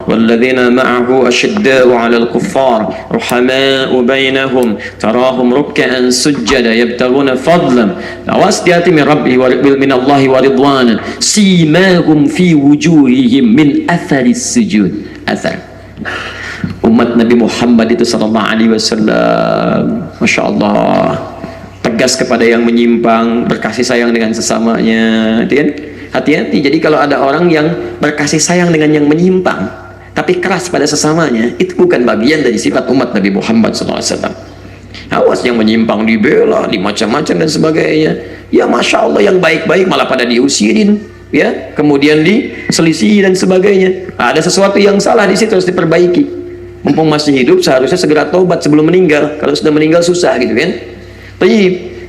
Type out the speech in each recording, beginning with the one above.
والذين معه أشداء على الكفار رحماء بينهم تراهم ركعا سجدا يبتغون فضلا واسديات من ربه من الله ورضوانا سيماهم في وجوههم من أثر السجود. أثر umat Nabi Muhammad itu sallallahu alaihi wasallam, masya Allah, tegas kepada yang menyimpang, berkasih sayang dengan sesamanya. Hati-hati. Jadi kalau ada orang yang berkasih sayang dengan yang menyimpang tapi keras pada sesamanya, itu bukan bagian dari sifat umat Nabi Muhammad SAW. Awas, yang menyimpang dibela, dimacam-macam dan sebagainya. Ya masya Allah, yang baik-baik malah pada diusirin, ya, kemudian diselisih dan sebagainya. Ada sesuatu yang salah di situ, harus diperbaiki. Mumpung masih hidup seharusnya segera taubat sebelum meninggal. Kalau sudah meninggal susah gitu kan. Tapi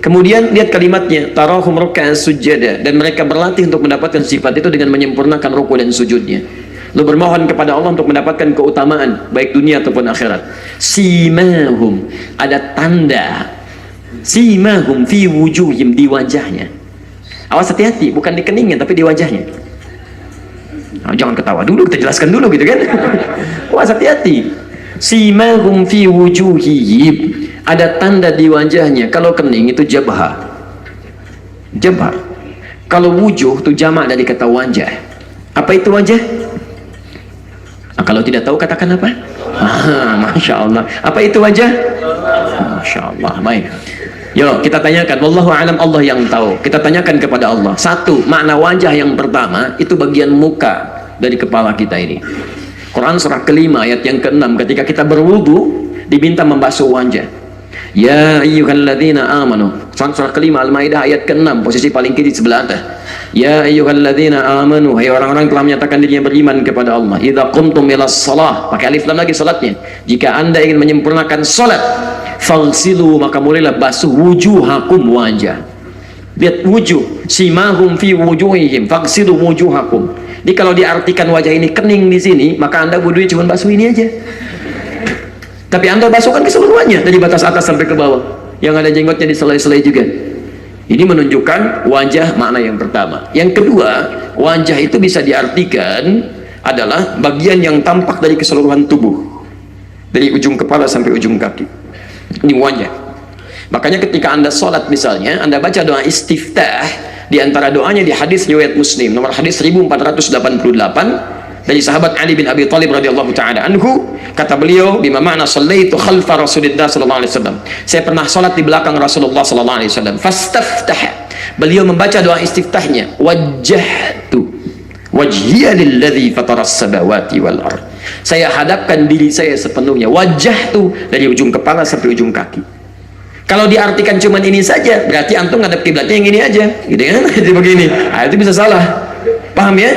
kemudian lihat kalimatnya, tarahum ruk'an sujada, dan mereka berlatih untuk mendapatkan sifat itu dengan menyempurnakan ruku dan sujudnya. Lu bermohon kepada Allah untuk mendapatkan keutamaan baik dunia ataupun akhirat. Simahum, ada tanda. Simahum fi wujuhim, di wajahnya. Awas, hati-hati, bukan di keningnya tapi di wajahnya. Nah, jangan ketawa dulu, kita jelaskan dulu gitu kan. Awas, hati-hati. Simahum fi wujuhihim, ada tanda di wajahnya. Kalau kening itu jabha. Jabha. Kalau wujuh itu jamak dari kata wajah. Apa itu wajah? Nah, kalau tidak tahu katakan apa? Masya Allah. Apa itu wajah? Masya Allah. Baik. Yuk kita tanyakan. Wallahu a'lam, Allah yang tahu. Kita tanyakan kepada Allah. Satu, makna wajah yang pertama itu bagian muka dari kepala kita ini. Quran surah kelima ayat yang keenam, ketika kita berwudu diminta membasuh wajah. Ya ayyuhalladzina amanu. Surah kelima Al-Maidah ayat ke-6, posisi paling kiri sebelah atas. Ya ayyuhalladzina amanu, hai orang-orang telah menyatakan dirinya beriman kepada Allah. Idza qumtum ilas shalah, pakai alif lam lagi salatnya. Jika Anda ingin menyempurnakan salat, faghsilu, maka mulailah basuh wujuhakum, wajah. Lihat wujuh, simahum fi wujuhihim, faghsilu wujuhakum. Jadi kalau diartikan wajah ini kening di sini, maka Anda wudunya cuma basuh ini aja. Tapi Anda basuhkan keseluruhannya dari batas atas sampai ke bawah. Yang ada jenggotnya di selai-selai juga. Ini menunjukkan wajah makna yang pertama. Yang kedua, wajah itu bisa diartikan adalah bagian yang tampak dari keseluruhan tubuh. Dari ujung kepala sampai ujung kaki. Ini wajah. Makanya ketika Anda sholat misalnya, Anda baca doa istiftah, di antara doanya di hadis riwayat Muslim, nomor hadis 1488, dari sahabat Ali bin Abi Thalib radhiyallahu taala anhu, kata beliau, bima ma'na shallaitu khalfa Rasulillah sallallahu alaihi wasallam. Saya pernah salat di belakang Rasulullah sallallahu alaihi wasallam. Fastaftah. Beliau membaca doa istiftahnya, wajjahtu wajhiya lilladzi fataras samawati wal ard. Saya hadapkan diri saya sepenuhnya, wajjahtu, dari ujung kepala sampai ujung kaki. Kalau diartikan cuman ini saja, berarti antum ngadep kiblatnya yang ini aja, gitu kan? Jadi begini. Nah, itu bisa salah. Paham ya?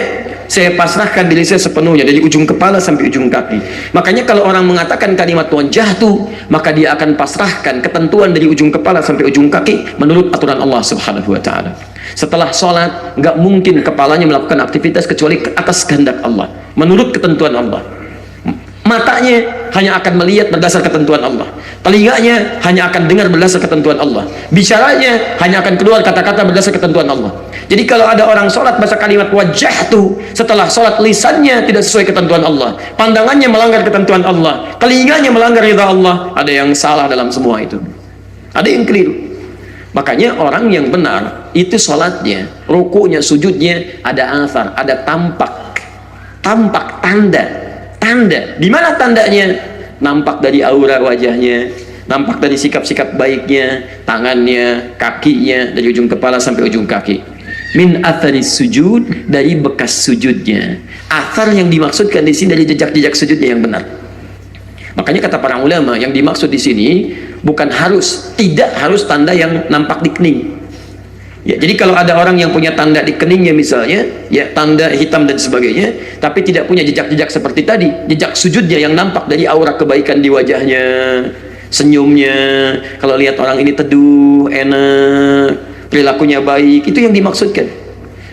Saya pasrahkan diri saya sepenuhnya dari ujung kepala sampai ujung kaki. Makanya kalau orang mengatakan kalimat wajjahtu, maka dia akan pasrahkan ketentuan dari ujung kepala sampai ujung kaki menurut aturan Allah Subhanahu wa taala. Setelah sholat, nggak mungkin kepalanya melakukan aktivitas kecuali ke atas kehendak Allah, menurut ketentuan Allah. Matanya hanya akan melihat berdasar ketentuan Allah. Telinganya hanya akan dengar berdasar ketentuan Allah. Bicaranya hanya akan keluar kata-kata berdasar ketentuan Allah. Jadi kalau ada orang sholat baca kalimat wajjahtu, setelah sholat lisannya tidak sesuai ketentuan Allah, pandangannya melanggar ketentuan Allah, telinganya melanggar ridha Allah, ada yang salah dalam semua itu. Ada yang keliru. Makanya orang yang benar itu sholatnya, rukunya, sujudnya ada athar, ada tampak, tanda. Di mana tandanya? Nampak dari aura wajahnya, nampak dari sikap-sikap baiknya, tangannya, kakinya, dari ujung kepala sampai ujung kaki. Min atharis sujud, dari bekas sujudnya. Athar yang dimaksudkan di sini dari jejak-jejak sujudnya yang benar. Makanya kata para ulama, yang dimaksud di sini bukan tidak harus tanda yang nampak di kening. Ya, jadi kalau ada orang yang punya tanda di keningnya misalnya, ya tanda hitam dan sebagainya, tapi tidak punya jejak-jejak seperti tadi, jejak sujudnya yang nampak dari aura kebaikan di wajahnya, senyumnya, kalau lihat orang ini teduh, enak, perilakunya baik, itu yang dimaksudkan.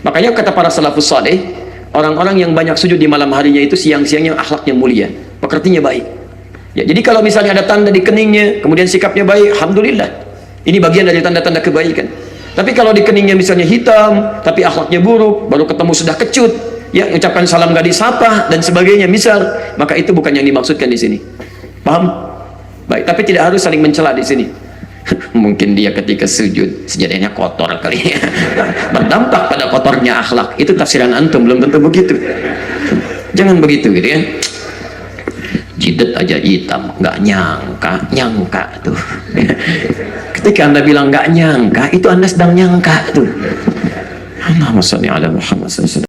Makanya kata para salafus saleh, orang-orang yang banyak sujud di malam harinya itu siang-siangnya akhlaknya mulia, pekertinya baik. Ya, jadi kalau misalnya ada tanda di keningnya, kemudian sikapnya baik, alhamdulillah, ini bagian dari tanda-tanda kebaikan. Tapi kalau di keningnya misalnya hitam, tapi akhlaknya buruk, baru ketemu sudah kecut, ya ucapkan salam gak disapa dan sebagainya misal, maka itu bukan yang dimaksudkan di sini. Paham? Baik, tapi tidak harus saling mencela di sini. Mungkin dia ketika sujud sejadahnya kotor kali ya, berdampak pada kotornya akhlak. Itu tafsiran antum, belum tentu begitu. Jangan begitu gitu ya. Jidat aja hitam, nggak nyangka tuh. Ketika Anda bilang nggak nyangka, itu Anda sedang nyangka tuh. Allahumma shalli ala Muhammad sallallahu alaihi wasallam.